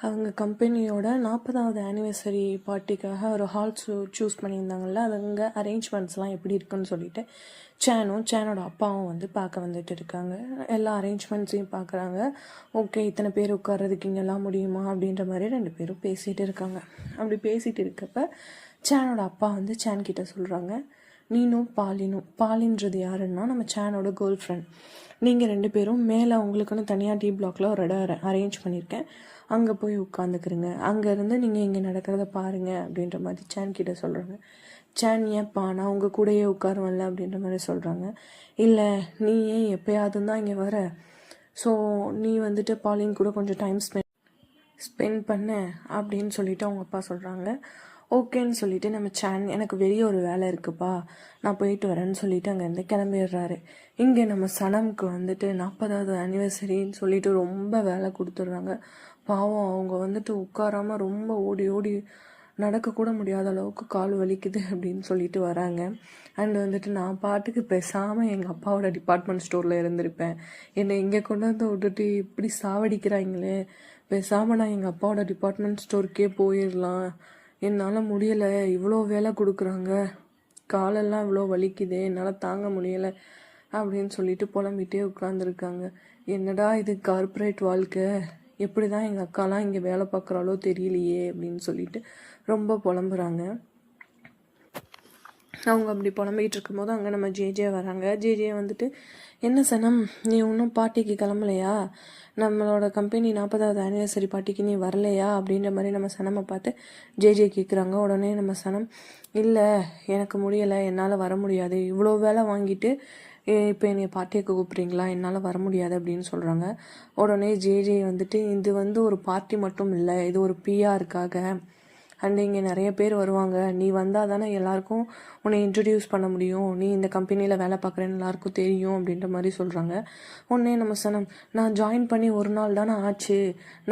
அவங்க கம்பெனியோட 40வது ஆனிவர்சரி பார்ட்டிக்காக ஒரு ஹால் சூஸ் பண்ணியிருந்தாங்கல்ல. அது அங்கே அரேஞ்ச்மெண்ட்ஸ்லாம் எப்படி இருக்குன்னு சொல்லிட்டு சேனோட அப்பாவும் வந்து பார்க்க வந்துட்டு இருக்காங்க. எல்லா அரேஞ்ச்மெண்ட்ஸையும் பார்க்குறாங்க. ஓகே, இத்தனை பேர் உட்கார்றதுக்கு இங்கெல்லாம் முடியுமா அப்படின்ற மாதிரி 2 பேரும் பேசிகிட்டு இருக்காங்க. அப்படி பேசிகிட்டு இருக்கப்ப சேனோட அப்பா வந்து சேன் கிட்ட சொல்கிறாங்க, நீனும் பாலின்றது யாருன்னா நம்ம சேனோட கேர்ள் ஃப்ரெண்ட். நீங்கள் 2 பேரும் மேலே உங்களுக்குன்னு தனியாக டி பிளாக்ல ஒரு இடம் அரேஞ்ச் பண்ணியிருக்கேன், அங்கே போய் உட்காந்துக்கிறங்க, அங்கேருந்து நீங்கள் இங்கே நடக்கிறத பாருங்கள் அப்படின்ற மாதிரி சேன் கிட்ட சொல்கிறாங்க. சேன், ஏன்ப்பா நான் உங்கள் கூடயே உட்காருவேன்ல அப்படின்ற மாதிரி சொல்கிறாங்க. இல்லை, நீ ஏன் எப்போயாவது தான் இங்கே வர, ஸோ நீ வந்துட்டு பாலின் கூட கொஞ்சம் டைம் ஸ்பெண்ட் பண்ண அப்படின்னு சொல்லிட்டு அவங்க அப்பா சொல்கிறாங்க. ஓகேன்னு சொல்லிட்டு நம்ம சேன், எனக்கு வெளியே ஒரு வேலை இருக்குப்பா, நான் போயிட்டு வரேன்னு சொல்லிட்டு அங்கேருந்து கிளம்பிடுறாரு. இங்கே நம்ம சனம்க்கு வந்துட்டு 40வது ஆனிவர்சரின்னு சொல்லிட்டு ரொம்ப வேலை கொடுத்துட்றாங்க. பாவம், அவங்க வந்துட்டு உட்காராமல் ரொம்ப ஓடி ஓடி நடக்கக்கூட முடியாத அளவுக்கு கால் வலிக்குது அப்படின்னு சொல்லிட்டு வராங்க. அண்ட் வந்துட்டு நான் பாட்டுக்கு பேசாமல் எங்கள் அப்பாவோட டிபார்ட்மெண்ட் ஸ்டோரில் இருந்திருப்பேன், என்னை இங்கே கொண்டு வந்து விட்டுட்டு இப்படி சாவடிக்கிறாங்களே, பேசாமல் நான் எங்கள் அப்பாவோட டிபார்ட்மெண்ட் ஸ்டோருக்கே போயிடலாம், என்னால் முடியலை, இவ்வளோ வேலை கொடுக்குறாங்க, காலெல்லாம் இவ்வளோ வலிக்குது, என்னால் தாங்க முடியலை அப்படின்னு சொல்லிட்டு புலம்பிகிட்டே உட்காந்துருக்காங்க. என்னடா இது கார்ப்பரேட் வாழ்க்கை, எப்படி தான் எங்கள் அக்காலாம் இங்கே வேலை பார்க்குறாலோ தெரியலையே அப்படின்னு சொல்லிட்டு ரொம்ப புலம்புறாங்க. அவங்க அப்படி புலம்பிக்கிட்டு இருக்கும்போது அங்கே நம்ம ஜேஜே வராங்க. ஜேஜே வந்துட்டு, என்ன சனம், நீ இன்னும் பார்ட்டிக்கு கிளம்பலையா, நம்மளோட கம்பெனி 40வது ஆனிவர்சரி பார்ட்டிக்கு நீ வரலையா அப்படின்ற மாதிரி நம்ம சனமை பார்த்து ஜேஜே கேட்குறாங்க. உடனே நம்ம சனம், இல்லை எனக்கு முடியலை, என்னால் வர முடியாது, இவ்வளோ வேலை வாங்கிட்டு இப்போ என்னை பார்ட்டிக்கு கூப்பிட்றீங்களா, என்னால் வர முடியாது அப்படின்னு சொல்கிறாங்க. உடனே ஜேஜே வந்துட்டு, இது வந்து ஒரு பார்ட்டி மட்டும் இல்லை, இது ஒரு பிஆருக்காக, அண்ட் இங்கே நிறைய பேர் வருவாங்க, நீ வந்தால் தானே எல்லாருக்கும் உன்னை இன்ட்ரடியூஸ் பண்ண முடியும், நீ இந்த கம்பெனியில் வேலை பார்க்குறேன்னு எல்லாருக்கும் தெரியும் அப்படின்ற மாதிரி சொல்கிறாங்க. உடனே நம்ம சனம், நான் ஜாயின் பண்ணி ஒரு நாள் தானே ஆச்சு,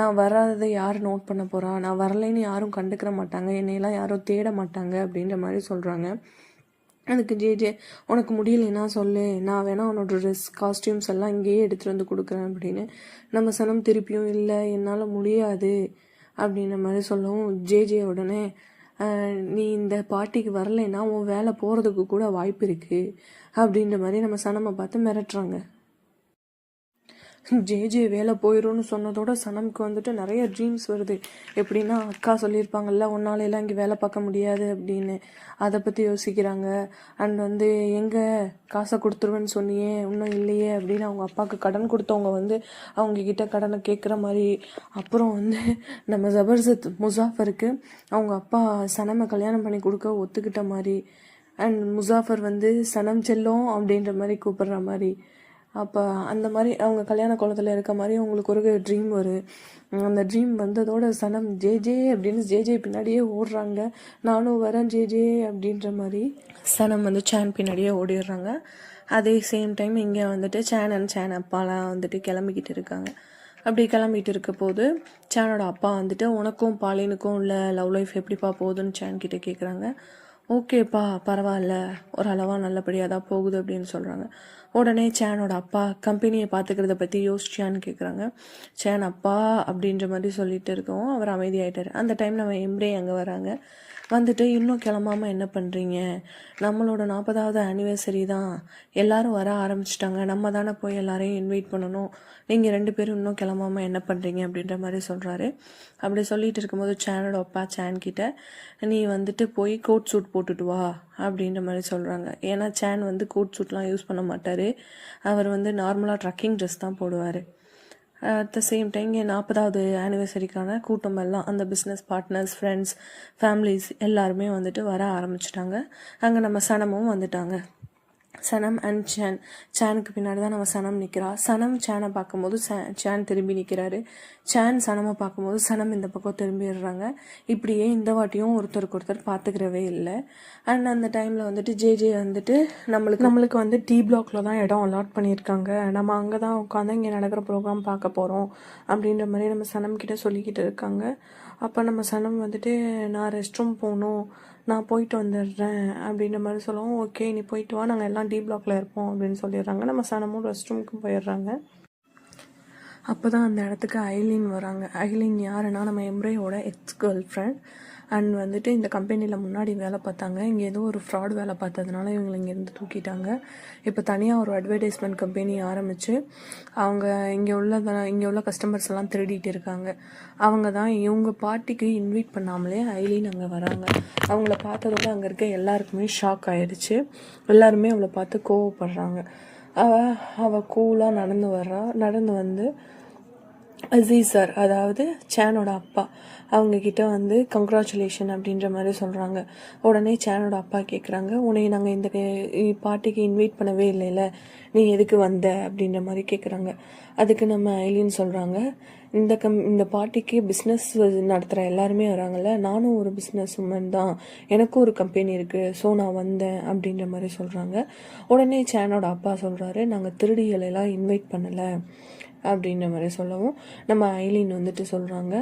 நான் வராததை யார் நோட் பண்ண போகிறா, நான் வரலைன்னு யாரும் கண்டுக்கிற மாட்டாங்க, என்னையெல்லாம் யாரும் தேட மாட்டாங்க அப்படின்ற மாதிரி சொல்கிறாங்க. அதுக்கு ஜேஜே, உனக்கு முடியலைன்னா சொல்லு, நான் வேணா உன்னோட ட்ரெஸ் காஸ்டியூம்ஸ் எல்லாம் இங்கேயே எடுத்துகிட்டு வந்து கொடுக்குறேன் அப்படின்னு நம்ம சனம் திருப்பியும், இல்லை என்னால் முடியாது அப்படின்ற மாதிரி சொல்லவும் ஜேஜே உடனே, நீ இந்த பார்ட்டிக்கு வரலைன்னா உன் வேலை போகிறதுக்கு கூட வாய்ப்பு இருக்குது அப்படின்ற மாதிரி நம்ம சனமை பார்த்து மிரட்டுறாங்க. ஜேஜே வேலை போயிடும்னு சொன்னதோட சனம்க்கு வந்துட்டு நிறைய ட்ரீம்ஸ் வருது. எப்படின்னா, அக்கா சொல்லியிருப்பாங்கல்ல உன்னாலெல்லாம் இங்கே வேலை பார்க்க முடியாது அப்படின்னு, அதை பற்றி யோசிக்கிறாங்க. அண்ட் வந்து, எங்கே காசை கொடுத்துருவேன்னு சொன்னியே இன்னும் இல்லையே அப்படின்னு அவங்க அப்பாவுக்கு கடன் கொடுத்தவங்க வந்து அவங்கக்கிட்ட கடனை கேட்குற மாதிரி. அப்புறம் வந்து நம்ம ஜபர்தஸ்த் முசாஃபருக்கு அவங்க அப்பா சனமை கல்யாணம் பண்ணி கொடுக்க ஒத்துக்கிட்ட மாதிரி. அண்ட் முசாஃபர் வந்து சனம் செல்லும் அப்படின்ற மாதிரி கூப்பிடுற மாதிரி. அப்போ அந்த மாதிரி அவங்க கல்யாண குளத்தில் இருக்க மாதிரி அவங்களுக்கு ஒரு ட்ரீம் வரும். அந்த ட்ரீம் வந்ததோட சனம் ஜேஜே அப்படின்னு ஜேஜே பின்னாடியே ஓடுறாங்க. நானும் வரேன் ஜேஜே அப்படின்ற மாதிரி சனம் வந்து சேன் பின்னாடியே ஓடிடுறாங்க. அதே சேம் டைம் இங்கே வந்துட்டு சேன் அப்பாலாம் வந்துட்டு கிளம்பிக்கிட்டு இருக்காங்க. அப்படி கிளம்பிட்டு இருக்க போது சேனோட அப்பா வந்துட்டு, உனக்கும் பாலினுக்கும் உள்ள லவ் லைஃப் எப்படிப்பா போகுதுன்னு சேன் கிட்டே கேட்குறாங்க. ஓகேப்பா, பரவாயில்ல, ஒரு அளவாக நல்லபடியாக தான் போகுது அப்படின்னு சொல்கிறாங்க. உடனே சேனோட அப்பா கம்பெனியை பார்த்துக்கிறத பற்றி யோசிச்சியான்னு கேட்குறாங்க. சேன் அப்பா அப்படின்ற மாதிரி சொல்லிட்டு இருக்கவும் அவர் அமைதியாயிட்டார். அந்த டைம் நம்ம எம்ரே அங்கே வராங்க. வந்துட்டு, இன்னும் கிளம்பாமல் என்ன பண்ணுறீங்க, நம்மளோட 40வது ஆனிவர்சரி தான், எல்லோரும் வர ஆரம்பிச்சிட்டாங்க, நம்ம தானே போய் எல்லாரையும் இன்வைட் பண்ணணும், நீங்கள் 2 பேரும் இன்னும் கிளம்பாமல் என்ன பண்ணுறீங்க அப்படின்ற மாதிரி சொல்கிறாரு. அப்படி சொல்லிட்டு இருக்கும்போது சேனோட அப்பா சேன் கிட்ட, நீ வந்துட்டு போய் கோட் சூட் போட்டுட்டு வா அப்படின்ற மாதிரி சொல்கிறாங்க. ஏன்னா சேன் வந்து கோட் சூட்லாம் யூஸ் பண்ண மாட்டார், அவர் வந்து நார்மலாக ட்ரக்கிங் ட்ரெஸ் தான் போடுவார். அட் த சேம் டைம் 40வது ஆனிவர்சரிக்கான கூட்டம் எல்லாம் அந்த பிஸ்னஸ் பார்ட்னர்ஸ், ஃப்ரெண்ட்ஸ், ஃபேமிலிஸ் எல்லாருமே வந்துட்டு வர ஆரம்பிச்சிட்டாங்க. அங்கே நம்ம சனமும் வந்துட்டாங்க. சனம் அண்ட் சேனுக்கு பின்னாடி தான் நம்ம சனம் நிற்கிறா. சனம் சேனை பார்க்கும்போது சேன் திரும்பி நிற்கிறாரு. சேன் சனமை பார்க்கும்போது சனம் இந்த பக்கம் திரும்பிடுறாங்க. இப்படியே இந்த வாட்டியும் ஒருத்தருக்கு ஒருத்தர் பார்த்துக்கிறவே இல்லை. அண்ட் அந்த டைமில் வந்துட்டு ஜேஜே வந்துட்டு, நம்மளுக்கு வந்து டி பிளாக்ல தான் இடம் அலாட் பண்ணியிருக்காங்க, நம்ம அங்கே தான் உட்காந்து இங்கே நடக்கிற ப்ரோக்ராம் பார்க்க போகிறோம் அப்படின்ற மாதிரி நம்ம சனம் கிட்ட சொல்லிக்கிட்டு இருக்காங்க. அப்போ நம்ம சனம் வந்துட்டு, நான் ரெஸ்ட் ரூம் போகணும், நான் போயிட்டு வந்துடுறேன் அப்படின்ற மாதிரி சொல்லவும், ஓகே நீ போயிட்டு வா, நாங்கள் எல்லாம் டி பிளாக்ல இருப்போம் அப்படின்னு சொல்லிடுறாங்க. நம்ம சனமும் ரெஸ்ட் ரூமுக்கு போயிடுறாங்க. அப்போ தான் அந்த இடத்துக்கு ஐலின் வராங்க. ஐலின் யாருன்னா நம்ம எம்ரேயோட எக்ஸ் கேர்ள் ஃப்ரெண்ட். அண்ட் வந்துட்டு இந்த கம்பெனியில் முன்னாடி வேலை பார்த்தாங்க. இங்கே ஏதோ ஒரு ஃப்ராட் வேலை பார்த்ததுனால இவங்களை இங்கேருந்து தூக்கிட்டாங்க. இப்போ தனியாக ஒரு அட்வர்டைஸ்மெண்ட் கம்பெனி ஆரம்பித்து அவங்க இங்கே உள்ள கஸ்டமர்ஸ் எல்லாம் திருடிட்டு இருக்காங்க. அவங்க தான் இவங்க பார்ட்டிக்கு இன்வைட் பண்ணாமலே ஐலின் அங்கே வராங்க. அவங்கள பார்த்ததோட அங்கே இருக்க எல்லாருக்குமே ஷாக் ஆயிடுச்சு. எல்லாருமே அவளை பார்த்து கோவப்படுறாங்க. அவள் கூலாக நடந்து வந்து அசீஸ் சார், அதாவது சேனோட அப்பா, அவங்கக்கிட்ட வந்து கங்க்ராச்சுலேஷன் அப்படின்ற மாதிரி சொல்கிறாங்க. உடனே சேனோட அப்பா கேட்குறாங்க, உன்னை நாங்கள் இந்த பார்ட்டிக்கு இன்வைட் பண்ணவே இல்லைல்ல, நீ எதுக்கு வந்த அப்படின்ற மாதிரி கேட்குறாங்க. அதுக்கு நம்ம ஐலின் சொல்கிறாங்க, இந்த பார்ட்டிக்கு பிஸ்னஸ் நடத்துகிற எல்லாருமே வராங்கல்ல, நானும் ஒரு பிஸ்னஸ் உமன் தான், எனக்கும் ஒரு கம்பெனி இருக்குது, ஸோ நான் வந்தேன் அப்படின்ற மாதிரி சொல்கிறாங்க. உடனே சேனோட அப்பா சொல்கிறாரு, நாங்கள் திருடிகளெல்லாம் இன்வைட் பண்ணலை அப்படின்ற மாதிரி சொல்லவும் நம்ம ஐலின் வந்துட்டு சொல்கிறாங்க,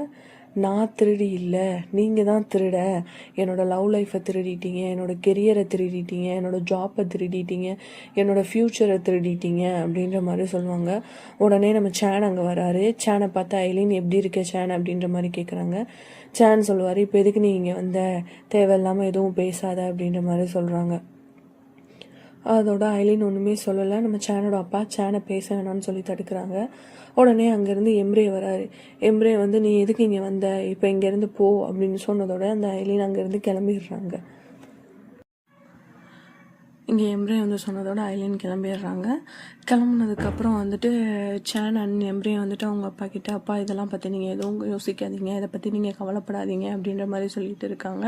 நான் திருடி இல்லை, நீங்கள் தான் திருட, என்னோடய லவ் லைஃப்பை திருடிட்டீங்க, என்னோடய கெரியரை திருடிட்டீங்க, என்னோடய ஜாப்பை திருடிட்டீங்க, என்னோடய ஃப்யூச்சரை திருடிட்டீங்க அப்படின்ற மாதிரி சொல்லுவாங்க. உடனே நம்ம சேன் அங்கே வராரு. சேனை பார்த்து ஐலின் எப்படி இருக்க சேன் அப்படின்ற மாதிரி கேட்குறாங்க. சேன் சொல்லுவார், இப்போ எதுக்கு நீ இங்கே வந்த, தேவையில்லாமல் எதுவும் பேசாத அப்படின்ற மாதிரி சொல்கிறாங்க. அதோட ஐலின் ஒன்றுமே சொல்லலை. நம்ம சேனோட அப்பா சேனை பேச வேணாம்னு சொல்லி தடுக்கிறாங்க. உடனே அங்கேருந்து எம்ரே வராரு. எம்ரே வந்து, நீ எதுக்கு இங்கே வந்த, இப்போ இங்கேருந்து போ அப்படின்னு சொன்னதோட அந்த ஐலின் அங்கேருந்து கிளம்பிடுறாங்க. இங்கே எம்ரே வந்து சொன்னதோட ஐலின் கிளம்பிடுறாங்க. கிளம்புனதுக்கப்புறம் வந்துட்டு சேன் அண்ட் எம்ரே வந்துட்டு அவங்க அப்பா கிட்ட, அப்பா இதெல்லாம் பற்றி நீங்கள் எதுவும் யோசிக்காதீங்க, இதை பற்றி நீங்கள் கவலைப்படாதீங்க அப்படின்ற மாதிரி சொல்லிட்டு இருக்காங்க.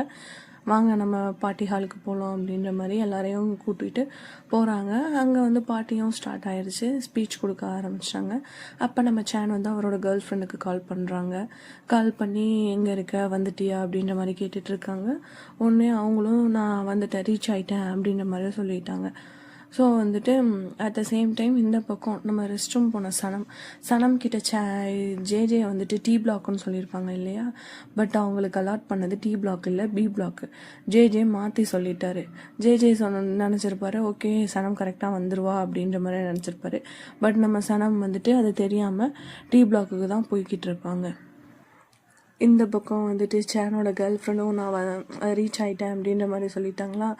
வாங்க நம்ம பார்ட்டி ஹாலுக்கு போகலாம் அப்படின்ற மாதிரி எல்லாரையும் கூட்டிகிட்டு போகிறாங்க. அங்கே வந்து பார்ட்டியும் ஸ்டார்ட் ஆயிடுச்சு. ஸ்பீச் கொடுக்க ஆரம்பிச்சிட்டாங்க. அப்போ நம்ம சேன் வந்து அவரோட கேர்ள் ஃப்ரெண்டுக்கு கால் பண்ணுறாங்க. கால் பண்ணி எங்கே இருக்க, வந்துட்டியா அப்படின்ற மாதிரி கேட்டுட்ருக்காங்க. ஒன்று அவங்களும் நான் வந்துட்டேன், ரீச் ஆகிட்டேன் அப்படின்ற மாதிரி சொல்லிட்டாங்க. ஸோ வந்துட்டு அட் த சேம் டைம் இந்த பக்கம் நம்ம ரெஸ்ட் ரூம் போன சனம் கிட்ட ஜேஜே வந்துட்டு டி பிளாக்னு சொல்லியிருப்பாங்க இல்லையா, பட் அவங்களுக்கு அலாட் பண்ணது டி பிளாக் இல்லை, பி பிளாக்கு. ஜேஜே மாற்றி சொல்லிட்டாரு. ஜேஜே நினச்சிருப்பாரு, ஓகே சனம் கரெக்டாக வந்துடுவா அப்படின்ற மாதிரி நினச்சிருப்பாரு. பட் நம்ம சனம் வந்துட்டு அது தெரியாமல் டி பிளாக்குக்கு தான் போய்கிட்டு இருப்பாங்க. இந்த பக்கம் வந்துட்டு சேனோட கேர்ள் ஃப்ரெண்டும் நான் ரீச் ஆகிட்டேன் அப்படின்ற மாதிரி சொல்லிட்டாங்களா.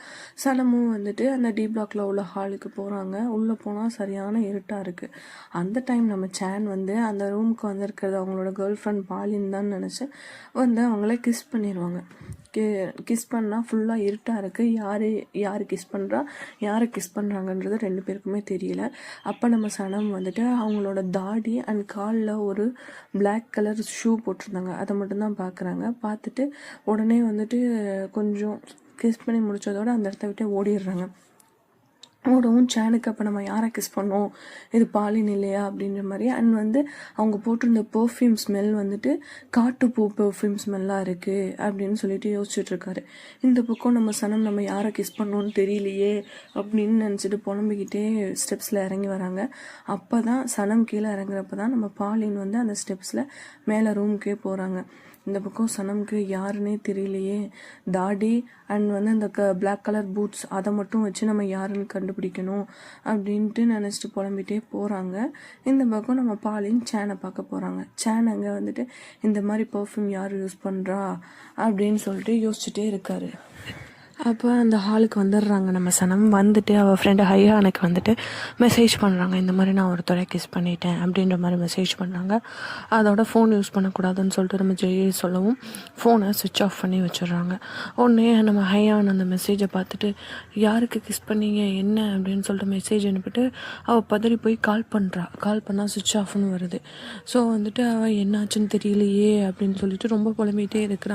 சனமும் வந்துட்டு அந்த டி பிளாக்ல உள்ள ஹாலுக்கு போகிறாங்க. உள்ளே போனால் சரியான இருட்டாக இருக்குது. அந்த டைம் நம்ம சேன் வந்து அந்த ரூமுக்கு வந்திருக்கிறது அவங்களோட கேர்ள் ஃப்ரெண்ட் பாலின்னு தான் நினச்சி வந்து அவங்கள கிஸ் பண்ணிடுவாங்க. கிஸ் பண்ணால் ஃபுல்லாக இருட்டாக இருக்குது. யார் கிஸ் பண்ணுறா, யாரை கிஸ் பண்ணுறாங்கன்றது ரெண்டு பேருக்குமே தெரியல. அப்போ நம்ம சனம் வந்துட்டு அவங்களோட தாடி அண்ட் காலில் ஒரு பிளாக் கலர் ஷூ போட்டிருந்தாங்க, அதை மட்டும்தான் பார்க்குறாங்க. பார்த்துட்டு உடனே வந்துட்டு கொஞ்சம் கிஸ் பண்ணி முடித்ததோடு அந்த இடத்த விட்டு ஓடிடுறாங்க. ஓடவும் சேனுக்கு அப்போ நம்ம யாரை கிஸ் பண்ணோம், இது பாலின் இல்லையா அப்படின்ற மாதிரி. அண்ட் வந்து அவங்க போட்டிருந்த பெர்ஃப்யூம் ஸ்மெல் வந்துட்டு காட்டுப்பூ பெர்ஃப்யூம் ஸ்மெல்லாக இருக்குது அப்படின்னு சொல்லிட்டு யோசிச்சுட்ருக்காரு. இந்த பக்கம் நம்ம சனம் நம்ம யாரை கிஸ் பண்ணோன்னு தெரியலையே அப்படின்னு நினச்சிட்டு புலம்பிக்கிட்டே ஸ்டெப்ஸில் இறங்கி வராங்க. அப்போ தான் சனம் கீழே இறங்குறப்ப தான் நம்ம பாலின் வந்து அந்த ஸ்டெப்ஸில் மேலே ரூமுக்கே போகிறாங்க. இந்த பக்கம் சனம்க்கு யாருன்னே தெரியலையே, தாடி அண்ட் வந்து அந்த பிளாக் கலர் பூட்ஸ் அதை மட்டும் வச்சு நம்ம யாருன்னு கண்டுபிடிக்கணும் அப்படின்ட்டு நினச்சிட்டு புலம்பிகிட்டே போகிறாங்க. இந்த பக்கம் நம்ம பாலின் சேனை பார்க்க போகிறாங்க. சேன் அங்கே வந்துட்டு இந்த மாதிரி பர்ஃப்யூம் யார் யூஸ் பண்ணுறா அப்படின்னு சொல்லிட்டு யோசிச்சுட்டே இருக்காரு. அப்போ அந்த ஹாலுக்கு வந்துடுறாங்க நம்ம சனம். வந்துட்டு அவள் ஃப்ரெண்டு ஹையானுக்கு வந்துட்டு மெசேஜ் பண்ணுறாங்க, இந்த மாதிரி நான் ஒருத்தரை கிஸ் பண்ணிட்டேன் அப்படின்ற மாதிரி மெசேஜ் பண்ணுறாங்க. அதோட ஃபோன் யூஸ் பண்ணக்கூடாதுன்னு சொல்லிட்டு நம்ம ஜெய் சொல்லவும் ஃபோனை சுவிட்ச் ஆஃப் பண்ணி வச்சிடுறாங்க. உடனே நம்ம ஹையான் அந்த மெசேஜை பார்த்துட்டு யாருக்கு கிஸ் பண்ணீங்க என்ன அப்படின்னு சொல்லிட்டு மெசேஜ் அனுப்பிட்டு அவள் பதறி போய் கால் பண்ணால் சுவிட்ச் ஆஃப்னு வருது. ஸோ வந்துட்டு அவள் என்னாச்சுன்னு தெரியலையே அப்படின்னு சொல்லிட்டு ரொம்ப புலம்பிகிட்டே இருக்கிறான்.